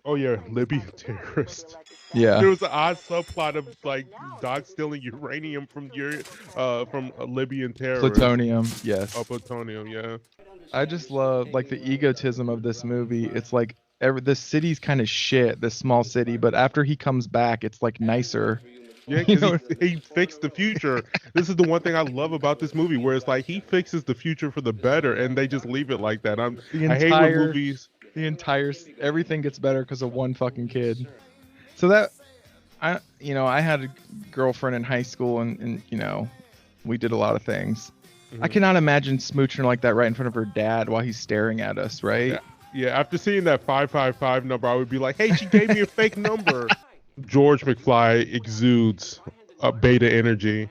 Oh yeah, Libyan terrorist. Yeah. There was an odd subplot of like Doc stealing uranium from a Libyan terrorist. Plutonium, yes. Plutonium, yeah. I just love like the egotism of this movie. It's like the city's kind of shit, this small city, but after he comes back, it's like nicer. Yeah, You because know, he fixed the future. This is the one thing I love about this movie, where it's like he fixes the future for the better, and they just leave it like that. the I hate when entire movies. everything gets better because of one fucking kid. So that I had a girlfriend in high school, and we did a lot of things. I Mhm. cannot imagine smooching like that right in front of her dad while he's staring at us, right? Yeah, after seeing that 555 number, I would be like, "Hey, she gave me a fake number." George McFly exudes beta energy.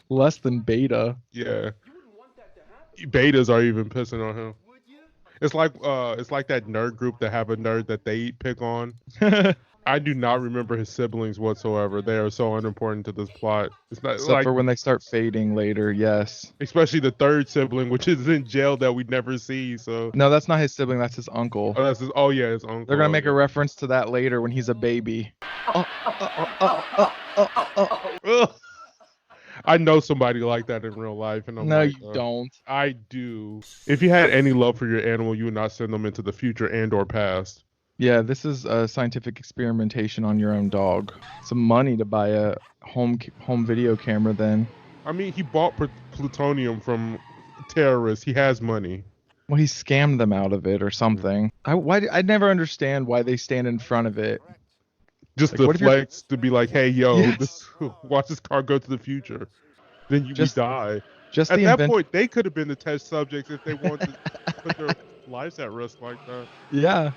Less than beta. Yeah, betas are even pissing on him. It's like that nerd group that have a nerd that they pick on. I do not remember his siblings whatsoever. They are so unimportant to this plot. It's not Except like, for when they start fading later, yes. especially the third sibling, which is in jail that we never see. So, No, that's not his sibling, that's his uncle. oh yeah, his uncle. They're gonna make a reference to that later when he's a baby. Ugh. I know somebody like that in real life, and I'm No, like, you don't. I do. If you had any love for your animal, you would not send them into the future and/or past. Yeah, this is a scientific experimentation on your own dog. Some money to buy a home video camera then. I mean, he bought plutonium from terrorists. He has money. Well, he scammed them out of it or something. I never understand why they stand in front of it. Just Like, the what if you're- flex to be like, hey, yo, Yes. watch this car go to the future. Then we die. Just At the that point, they could have been the test subjects if they wanted to put their lives at risk like that. Yeah.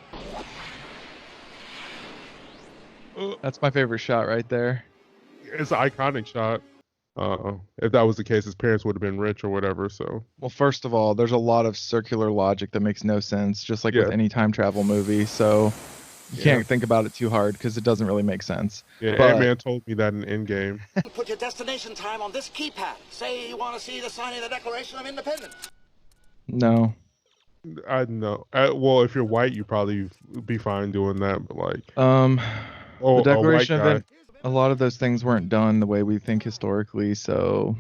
That's my favorite shot right there. It's an iconic shot. If that was the case, his parents would have been rich or whatever. So, Well, first of all, there's a lot of circular logic that makes no sense, just like Yeah. with any time travel movie. So you can't think about it too hard because it doesn't really make sense. yeah, But- Ant-Man told me that in Endgame. Put your destination time on this keypad. Say you want to see the signing of the Declaration of Independence. No. I know. Well, if you're white, you probably be fine doing that. But like, The Declaration a white of a lot of those things weren't done the way we think historically, so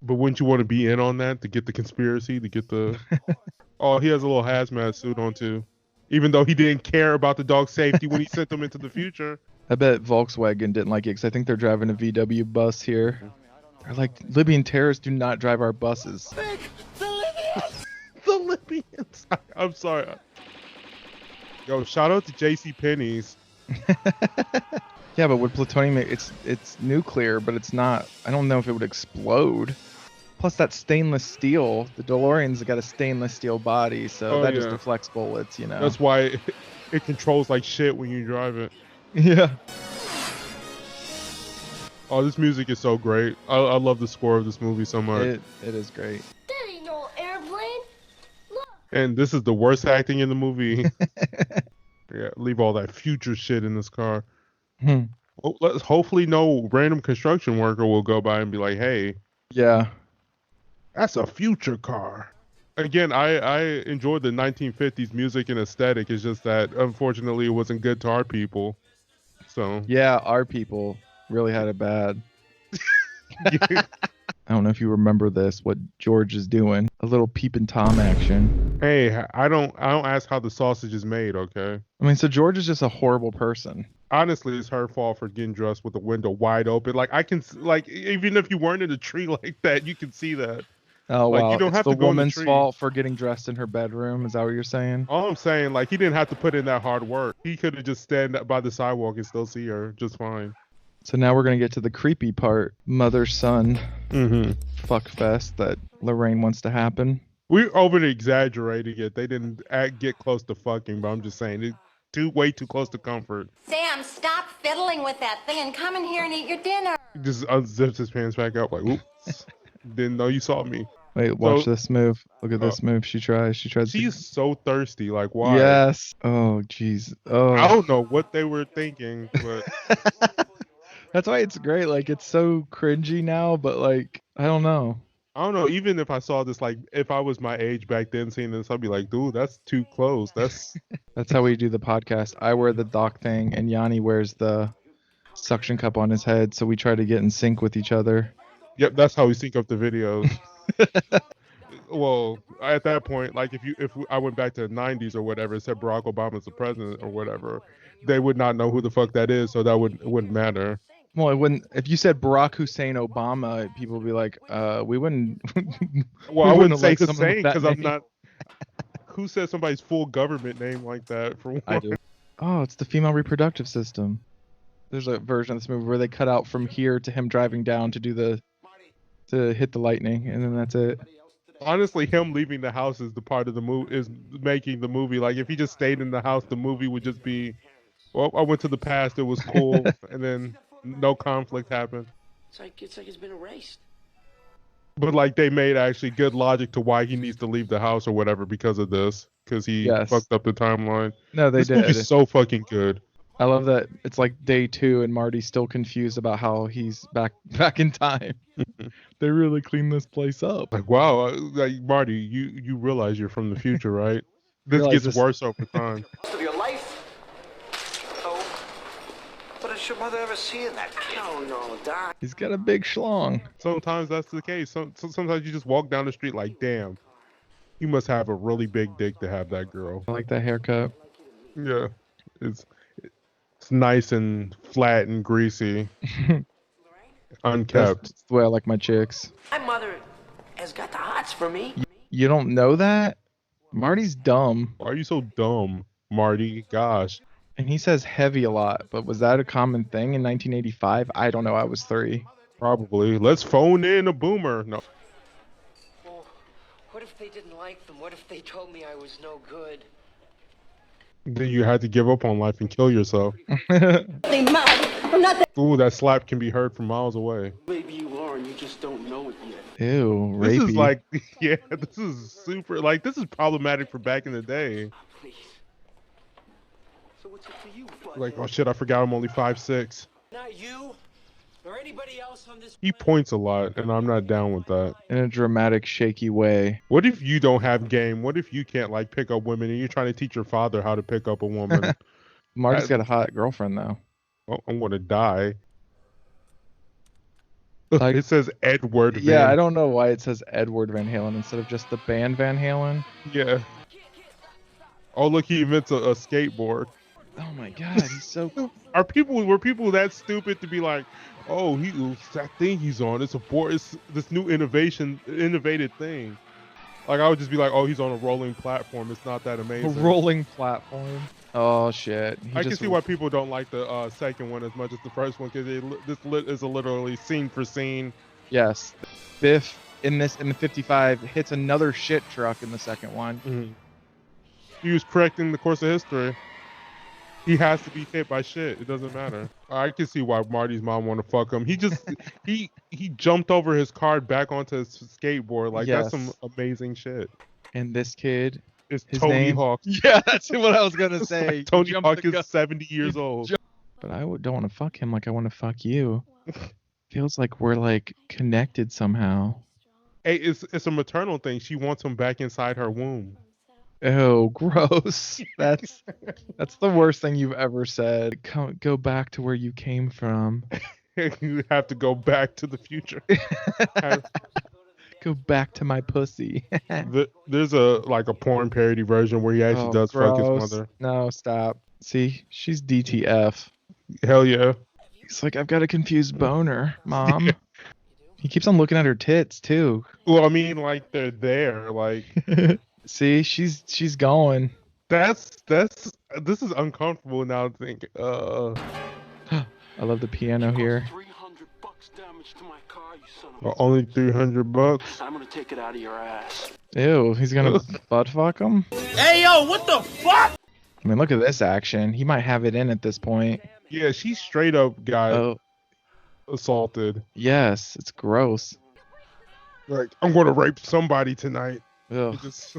But wouldn't you want to be in on that to get the conspiracy, to get the? Oh, he has a little hazmat suit on too, even though he didn't care about the dog's safety when he sent them into the future. I bet Volkswagen didn't like it because I think they're driving a VW bus here. They're like, Libyan terrorists do not drive our buses. The Libyans. I'm sorry. Yo, shout out to J.C. Penney's. Yeah, but with plutonium, it's nuclear, but it's not. I don't know if it would explode. Plus, that stainless steel. The DeLorean's got a stainless steel body, so that just yeah. deflects bullets. You know. That's why it controls like shit when you drive it. Yeah. Oh, this music is so great. I love the score of this movie so much. It is great. That ain't no airplane. And this is the worst acting in the movie. Yeah, leave all that future shit in this car. Hmm. Well, hopefully no random construction worker will go by and be like, hey, Yeah. that's a future car. Again, I enjoyed the 1950s music and aesthetic. It's just that, unfortunately, it wasn't good to our people. So, Yeah, our people really had it bad. I don't know if you remember this, what George is doing. A little Peepin' Tom action. hey, I don't ask how the sausage is made, okay? I mean, so George is just a horrible person. Honestly, it's her fault for getting dressed with the window wide open. Like, I can, like, even if you weren't in a tree like that, you can see that. Oh, Like, wow. you don't It's have the to go in the woman's tree. fault for getting dressed in her bedroom. Is that what you're saying? All I'm saying, like, he didn't have to put in that hard work. He could have just stand by the sidewalk and still see her just fine. So now we're going to get to the creepy part. Mother-son Mm-hmm. fuck fest that Lorraine wants to happen. We're over exaggerating it. They didn't get close to fucking, but I'm just saying it way too close to comfort. Sam, stop fiddling with that thing and come in here and eat your dinner. He just unzips his pants back up like, oops, didn't know you saw me. Wait, watch So- this move. Look at this move. She tries. She's so thirsty. Like, why? Yes. Oh, jeez. Oh. I don't know what they were thinking, but That's why it's great. Like, it's so cringy now, but like, I don't know. I don't know. Even if I saw this, like, if I was my age back then seeing this, I'd be like, dude, that's too close. That's That's how we do the podcast. I wear the dock thing, and Yanni wears the suction cup on his head, so we try to get in sync with each other. yep. That's how we sync up the videos. Well, at that point, like if I went back to the '90s or whatever, and said Barack Obama's the president or whatever, they would not know who the fuck that is, so that wouldn't matter. Well, it wouldn't. If you said Barack Hussein Obama, people would be like, we wouldn't. Well, we I wouldn't say elect someone Hussein with that because I'm name. not. Who says somebody's full government name like that? For one? I do. Oh, it's the female reproductive system. There's a version of this movie where they cut out from here to him driving down to hit the lightning, and then that's it. Honestly, him leaving the house is the part of the movie is making the movie. Like if he just stayed in the house, the movie would just be, well, I went to the past, it was cool, and then no conflict happened. It's like it's been erased. But like they made actually good logic to why he needs to leave the house or whatever because of this, because he Yes. fucked up the timeline. No, they This did. movie's so fucking good. I love that it's like day 2 and Marty's still confused about how he's back in time. They really cleaned this place up. Like wow, like Marty, you realize you're from the future, right? This Realize gets this- worse over time. Most of your life. Oh, but has your mother ever seen that? Oh no, Doc. He's got a big schlong. Sometimes that's the case. Sometimes you just walk down the street like, damn, you must have a really big dick to have that girl. I like that haircut. Yeah, it's nice and flat and greasy, unkept. That's the way I like my chicks. My mother has got the hots for me. You don't know that? Marty's dumb, Why are you so dumb, Marty? Gosh. and he says heavy a lot, but was that a common thing in 1985? I don't know. I was 3. Probably. Let's phone in a boomer. No. Well, what if they didn't like them? What if they told me I was no good? Then you had to give up on life and kill yourself. I'm not that. Ooh, that slap can be heard from miles away. Maybe you are, and you just don't know it yet. Ew, This rapey. is like, yeah, this is super, like, this is problematic for back in the day. Please. So what's it for you, bud? Like, oh shit, I forgot I'm only 5'6". Not you, or anybody else on this. He points a lot, and I'm not down with that. in a dramatic, shaky way. What if you don't have game? What if you can't, like, pick up women, and you're trying to teach your father how to pick up a woman? Marty's got a hot girlfriend though. Oh, I'm gonna die. Like- It says Edward. Yeah, Van- I don't know why it says Edward Van Halen instead of just the band Van Halen. Yeah. Oh, look, he invents a skateboard. Oh my god, he's so Were people that stupid to be like, oh, that thing he's on, it's this new innovative thing. Like I would just be like, oh, he's on a rolling platform. It's not that a amazing. rolling platform. Oh shit. He I can just- see why people don't like the second one as much as the first one because is a literally scene for scene. Yes. Biff in the 55 hits another shit truck in the second one. He was correcting the course of history. He has to be hit by shit. It doesn't matter. I can see why Marty's mom want to fuck him. He just he jumped over his car back onto his skateboard. Like that's some Yes. amazing shit. And this kid, It's his Tony name? Hawk. yeah, that's what I was gonna say. Like, Tony Jumped Hawk the gun. is 70 years old. But I don't want to fuck him like I want to fuck you. Feels like we're like connected somehow. Hey, it's a maternal thing. She wants him back inside her womb. Oh, gross. That's the worst thing you've ever said. Go back to where you came from. You have to go back to the future. Go back to my pussy. There's a porn parody version where he actually does fuck his gross. mother. No, stop. See, she's DTF. Hell yeah. He's like, I've got a confused boner, Mom. He keeps on looking at her tits too. Well, I mean, like they're there. Like See, she's going. this is uncomfortable now to think. I love the piano here. $300 damage to my car, you son of a... Only $300. I'm gonna take it out of your ass. Ew, he's gonna butt fuck him. Hey, yo, what the fuck? I mean, look at this action. He might have it in at this point. Yeah, she straight up got Oh, assaulted. yes, it's gross. Like, I'm gonna rape somebody tonight. Ugh. Just...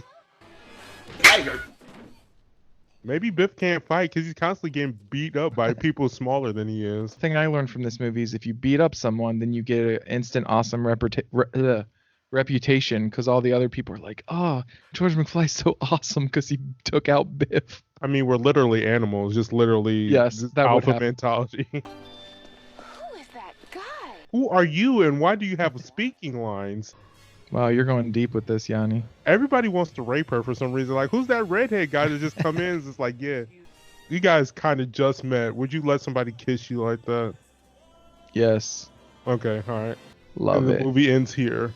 Maybe Biff can't fight because he's constantly getting beat up by people smaller than he is. The thing I learned from this movie is if you beat up someone, then you get an instant awesome reputation because all the other people are like, oh, George McFly's so awesome because he took out Biff. I mean, we're literally animals, just literally Yes, just that would alpha happen. mentality. Who is that guy? Who are you and why do you have speaking lines? Wow, you're going deep with this, Yanni. Everybody wants to rape her for some reason. Like, who's that redhead guy that just come in and is just like, yeah, you guys kind of just met. Would you let somebody kiss you like that? Yes. Okay, all right. Love and it. The movie ends here.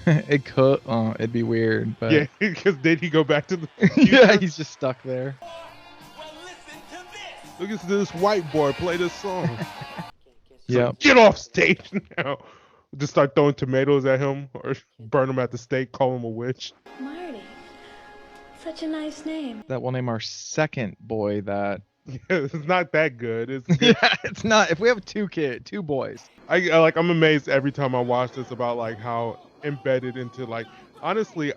It could. It'd be weird, but Yeah, because did he go back to the yeah, he's just stuck there. Look at this white boy play this song. Yeah. Get off stage now. Just start throwing tomatoes at him or burn him at the stake, call him a witch. Marty. Such a nice name. That will name our second boy that. Yeah, it's not that good. It's good. Yeah, it's not. If we have two boys. I'm amazed every time I watch this about like how embedded into like honestly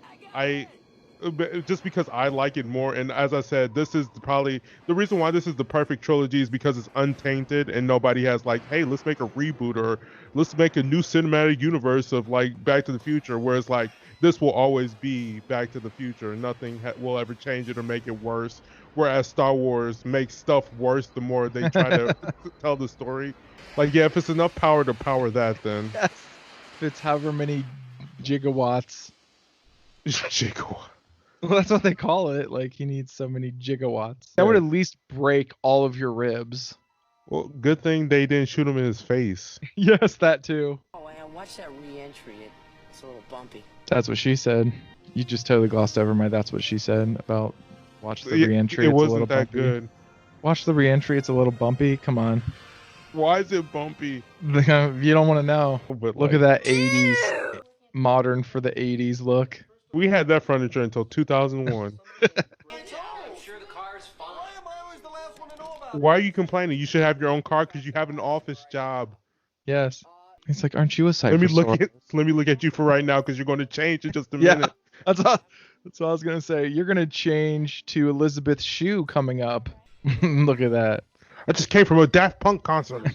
just because I like it more, and as I said, this is probably the reason why this is the perfect trilogy is because it's untainted and nobody has like, hey, let's make a reboot or let's make a new cinematic universe of like Back to the Future, whereas like this will always be Back to the Future and nothing will ever change it or make it worse, whereas Star Wars makes stuff worse the more they try to tell the story. Like, yeah, if it's enough power to power that, then Yes. If it's however many gigawatts. Gigawatt. Well, that's what they call it. Like, he needs so many gigawatts. That would at least break all of your ribs. Well, good thing they didn't shoot him in his face. Yes, that too. Oh, and watch that re-entry. It's a little bumpy. That's what she said. You just totally glossed over my "that's what she said" about watch the It- re-entry. It it's a little wasn't that bumpy. good. Watch the re-entry. It's a little bumpy. Come on. Why is it bumpy? You don't want to know. But Look at that 80s modern for the 80s look. We had that furniture until 2001. I'm sure the car's fine. Why are you complaining? You should have your own car because you have an office job. Yes. He's like, aren't you a Let me cypher? look at you for right now because you're going to change in just a Yeah. minute. That's what I was gonna say. You're gonna change to Elizabeth Shue coming up. Look at that. I just came from a Daft Punk concert.